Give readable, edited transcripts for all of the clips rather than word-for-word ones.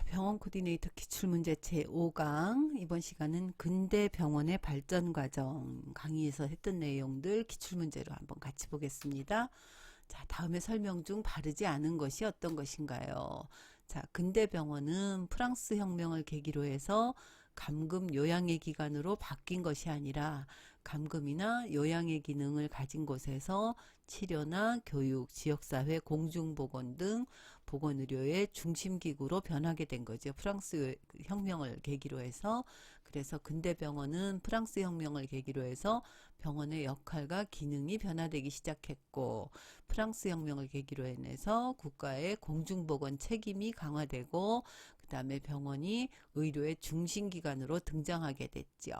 병원 코디네이터 기출문제 제5강 이번 시간은 근대병원의 발전 과정 강의에서 했던 내용들 기출문제로 한번 같이 보겠습니다. 자, 다음에 설명 중 바르지 않은 것이 어떤 것인가요? 자, 근대병원은 프랑스 혁명을 계기로 해서 감금 요양의 기관으로 바뀐 것이 아니라 감금이나 요양의 기능을 가진 곳에서 치료나 교육, 지역사회, 공중보건 등 보건의료의 중심기구로 변하게 된 거죠. 프랑스 혁명을 계기로 해서. 그래서 근대병원은 프랑스 혁명을 계기로 해서 병원의 역할과 기능이 변화되기 시작했고, 프랑스 혁명을 계기로 해서 국가의 공중보건 책임이 강화되고, 그 다음에 병원이 의료의 중심기관으로 등장하게 됐죠.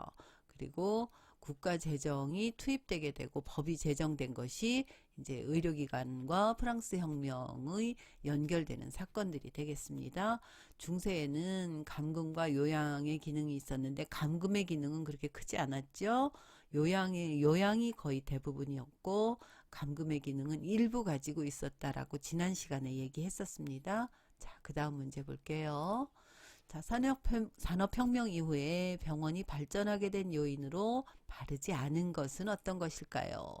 그리고 국가 재정이 투입되게 되고 법이 제정된 것이 이제 의료기관과 프랑스 혁명의 연결되는 사건들이 되겠습니다. 중세에는 감금과 요양의 기능이 있었는데 감금의 기능은 그렇게 크지 않았죠. 요양이 거의 대부분이었고 감금의 기능은 일부 가지고 있었다라고 지난 시간에 얘기했었습니다. 자, 그 다음 문제 볼게요. 자, 산업혁명 이후에 병원이 발전하게 된 요인으로 바르지 않은 것은 어떤 것일까요?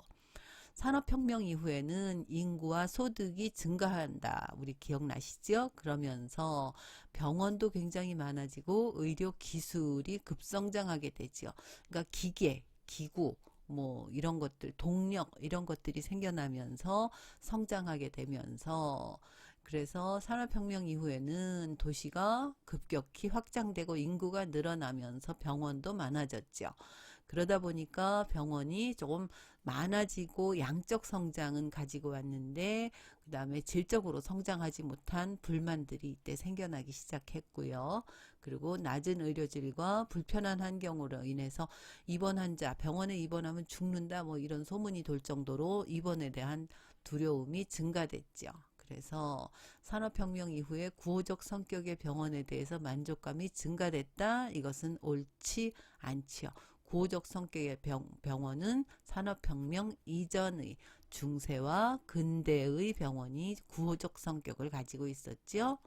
산업혁명 이후에는 인구와 소득이 증가한다. 우리 기억나시죠? 그러면서 병원도 굉장히 많아지고 의료 기술이 급성장하게 되죠. 그러니까 기계, 기구, 뭐 이런 것들, 동력 이런 것들이 생겨나면서 성장하게 되면서 그래서 산업혁명 이후에는 도시가 급격히 확장되고 인구가 늘어나면서 병원도 많아졌죠. 그러다 보니까 병원이 조금 많아지고 양적 성장은 가지고 왔는데 그 다음에 질적으로 성장하지 못한 불만들이 이때 생겨나기 시작했고요. 그리고 낮은 의료질과 불편한 환경으로 인해서 입원 환자, 병원에 입원하면 죽는다 뭐 이런 소문이 돌 정도로 입원에 대한 두려움이 증가됐죠. 그래서 산업혁명 이후에 구호적 성격의 병원에 대해서 만족감이 증가됐다. 이것은 옳지 않지요. 구호적 성격의 병원은 산업혁명 이전의 중세와 근대의 병원이 구호적 성격을 가지고 있었죠.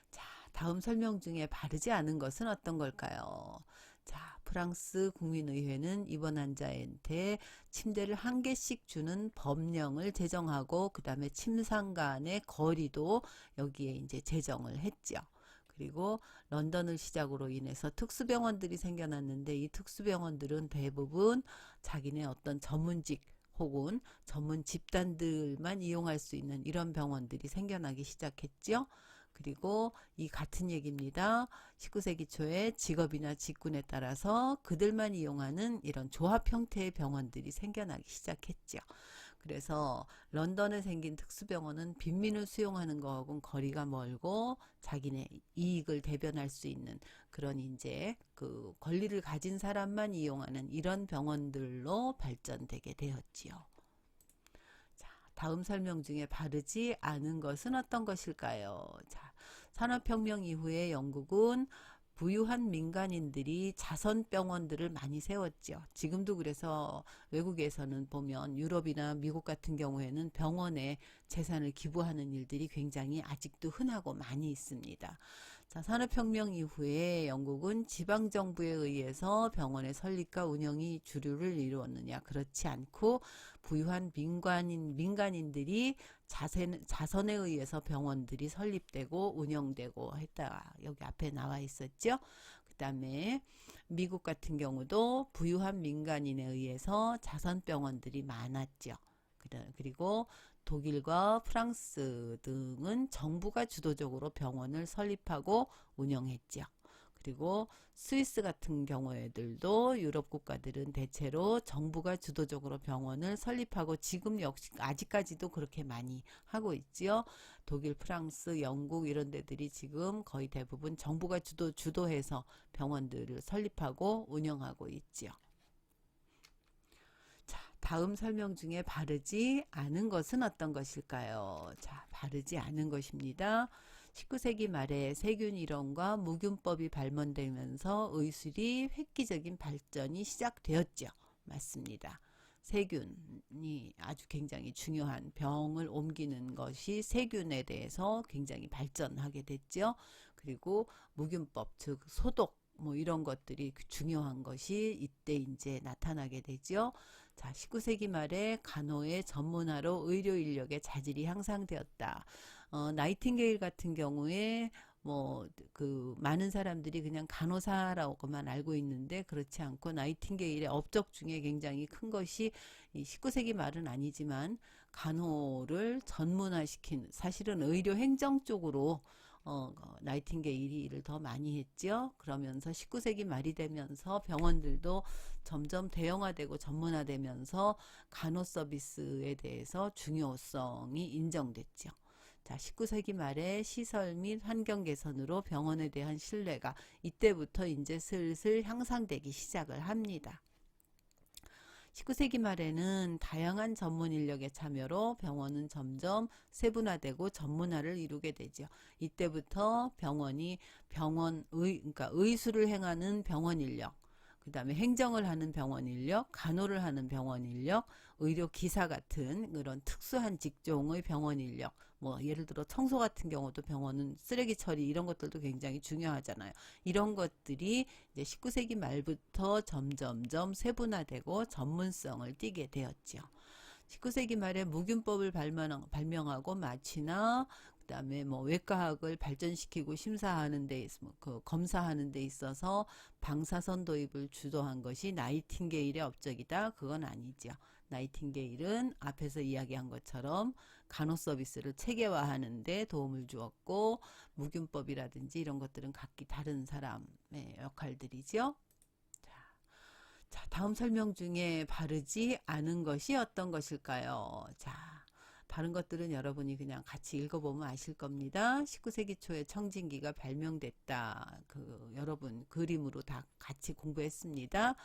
자, 다음 설명 중에 바르지 않은 것은 어떤 걸까요? 자, 프랑스 국민의회는 입원 환자한테 침대를 한 개씩 주는 법령을 제정하고 그 다음에 침상 간의 거리도 여기에 이제 제정을 했죠. 그리고 런던을 시작으로 인해서 특수병원들이 생겨났는데 이 특수병원들은 대부분 자기네 어떤 전문직 혹은 전문 집단들만 이용할 수 있는 이런 병원들이 생겨나기 시작했죠. 그리고 이 같은 얘기입니다. 19세기 초에 직업이나 직군에 따라서 그들만 이용하는 이런 조합 형태의 병원들이 생겨나기 시작했죠. 그래서 런던에 생긴 특수병원은 빈민을 수용하는 거하고는 거리가 멀고 자기네 이익을 대변할 수 있는 그런 이제 그 권리를 가진 사람만 이용하는 이런 병원들로 발전되게 되었지요. 자, 다음 설명 중에 바르지 않은 것은 어떤 것일까요? 자, 산업혁명 이후에 영국은 부유한 민간인들이 자선병원들을 많이 세웠죠. 지금도 그래서 외국에서는 보면 유럽이나 미국 같은 경우에는 병원에 재산을 기부하는 일들이 굉장히 아직도 흔하고 많이 있습니다. 자, 산업혁명 이후에 영국은 지방정부에 의해서 병원의 설립과 운영이 주류를 이루었느냐? 그렇지 않고 부유한 민간인들이 자선에 의해서 병원들이 설립되고 운영되고 했다. 여기 앞에 나와 있었죠. 그 다음에 미국 같은 경우도 부유한 민간인에 의해서 자선병원들이 많았죠. 그리고 독일과 프랑스 등은 정부가 주도적으로 병원을 설립하고 운영했죠. 그리고 스위스 같은 경우에들도 유럽 국가들은 대체로 정부가 주도적으로 병원을 설립하고 지금 역시 아직까지도 그렇게 많이 하고 있지요. 독일, 프랑스, 영국 이런 데들이 지금 거의 대부분 정부가 주도해서 병원들을 설립하고 운영하고 있지요. 자, 다음 설명 중에 바르지 않은 것은 어떤 것일까요? 자, 바르지 않은 것입니다. 19세기 말에 세균 이론과 무균법이 발명되면서 의술이 획기적인 발전이 시작되었죠. 맞습니다. 세균이 아주 굉장히 중요한 병을 옮기는 것이 세균에 대해서 굉장히 발전하게 됐죠. 그리고 무균법, 즉 소독 뭐 이런 것들이 중요한 것이 이때 이제 나타나게 되죠. 자, 19세기 말에 간호의 전문화로 의료 인력의 자질이 향상되었다. 나이팅게일 같은 경우에 뭐 그 많은 사람들이 그냥 간호사라고만 알고 있는데 그렇지 않고 나이팅게일의 업적 중에 굉장히 큰 것이 이 19세기 말은 아니지만 간호를 전문화시킨, 사실은 의료 행정 쪽으로 나이팅게일이 일을 더 많이 했죠. 그러면서 19세기 말이 되면서 병원들도 점점 대형화되고 전문화되면서 간호 서비스에 대해서 중요성이 인정됐죠. 자, 19세기 말에 시설 및 환경 개선으로 병원에 대한 신뢰가 이때부터 이제 슬슬 향상되기 시작을 합니다. 19세기 말에는 다양한 전문 인력의 참여로 병원은 점점 세분화되고 전문화를 이루게 되죠. 이때부터 병원이 그러니까 의술을 행하는 병원 인력, 그 다음에 행정을 하는 병원 인력, 간호를 하는 병원 인력, 의료 기사 같은 그런 특수한 직종의 병원 인력, 뭐 예를 들어 청소 같은 경우도 병원은 쓰레기 처리 이런 것들도 굉장히 중요하잖아요. 이런 것들이 이제 19세기 말부터 점점점 세분화되고 전문성을 띠게 되었죠. 19세기 말에 무균법을 발명하고 마취나 그다음에 뭐 외과학을 발전시키고 심사하는 데 그 검사하는 데 있어서 방사선 도입을 주도한 것이 나이팅게일의 업적이다. 그건 아니죠. 나이팅게일은 앞에서 이야기한 것처럼 간호 서비스를 체계화하는 데 도움을 주었고 무균법이라든지 이런 것들은 각기 다른 사람의 역할들이죠. 자, 다음 설명 중에 바르지 않은 것이 어떤 것일까요? 자, 다른 것들은 여러분이 그냥 같이 읽어보면 아실 겁니다. 19세기 초에 청진기가 발명됐다. 여러분 그림으로 다 같이 공부했습니다.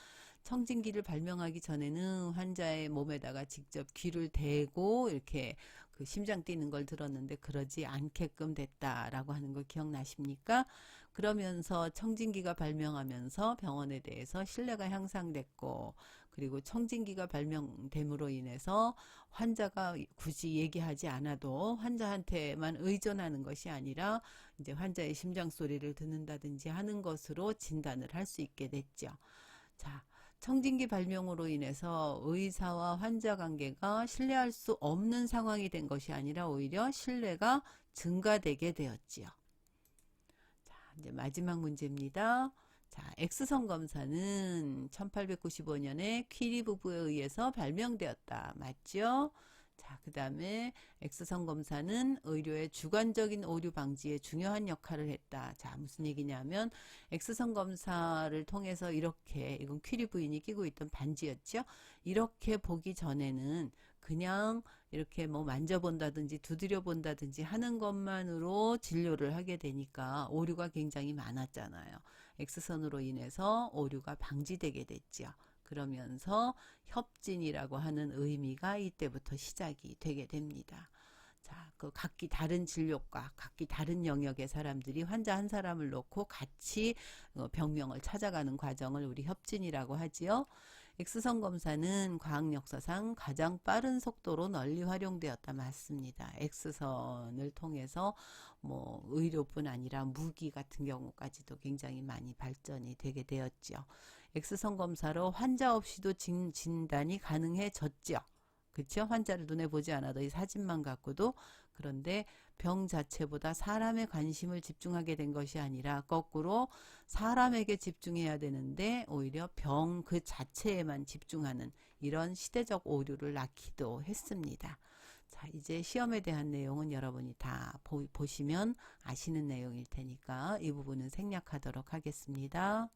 청진기를 발명하기 전에는 환자의 몸에다가 직접 귀를 대고 이렇게 그 심장 뛰는 걸 들었는데 그러지 않게끔 됐다라고 하는 거 기억나십니까? 그러면서 청진기가 발명하면서 병원에 대해서 신뢰가 향상됐고 그리고 청진기가 발명됨으로 인해서 환자가 굳이 얘기하지 않아도 환자한테만 의존하는 것이 아니라 이제 환자의 심장 소리를 듣는다든지 하는 것으로 진단을 할 수 있게 됐죠. 자, 청진기 발명으로 인해서 의사와 환자 관계가 신뢰할 수 없는 상황이 된 것이 아니라 오히려 신뢰가 증가되게 되었지요. 자, 이제 마지막 문제입니다. 자, X선 검사는 1895년에 퀴리 부부에 의해서 발명되었다. 맞죠? 자, 그 다음에 X선 검사는 의료의 주관적인 오류 방지에 중요한 역할을 했다. 자, 무슨 얘기냐면 X선 검사를 통해서 이렇게, 이건 퀴리 부인이 끼고 있던 반지였죠. 이렇게 보기 전에는 그냥 이렇게 뭐 만져본다든지 두드려 본다든지 하는 것만으로 진료를 하게 되니까 오류가 굉장히 많았잖아요. X선으로 인해서 오류가 방지되게 됐죠. 그러면서 협진이라고 하는 의미가 이때부터 시작이 되게 됩니다. 자, 그 각기 다른 진료과 각기 다른 영역의 사람들이 환자 한 사람을 놓고 같이 병명을 찾아가는 과정을 우리 협진이라고 하지요. X선 검사는 과학 역사상 가장 빠른 속도로 널리 활용되었다. 맞습니다. X선을 통해서 뭐 의료뿐 아니라 무기 같은 경우까지도 굉장히 많이 발전이 되게 되었죠. X선 검사로 환자 없이도 진단이 가능해졌죠. 그렇죠? 환자를 눈에 보지 않아도 이 사진만 갖고도. 그런데 병 자체보다 사람의 관심을 집중하게 된 것이 아니라 거꾸로 사람에게 집중해야 되는데 오히려 병 그 자체에만 집중하는 이런 시대적 오류를 낳기도 했습니다. 자, 이제 시험에 대한 내용은 여러분이 다 보시면 아시는 내용일 테니까 이 부분은 생략하도록 하겠습니다.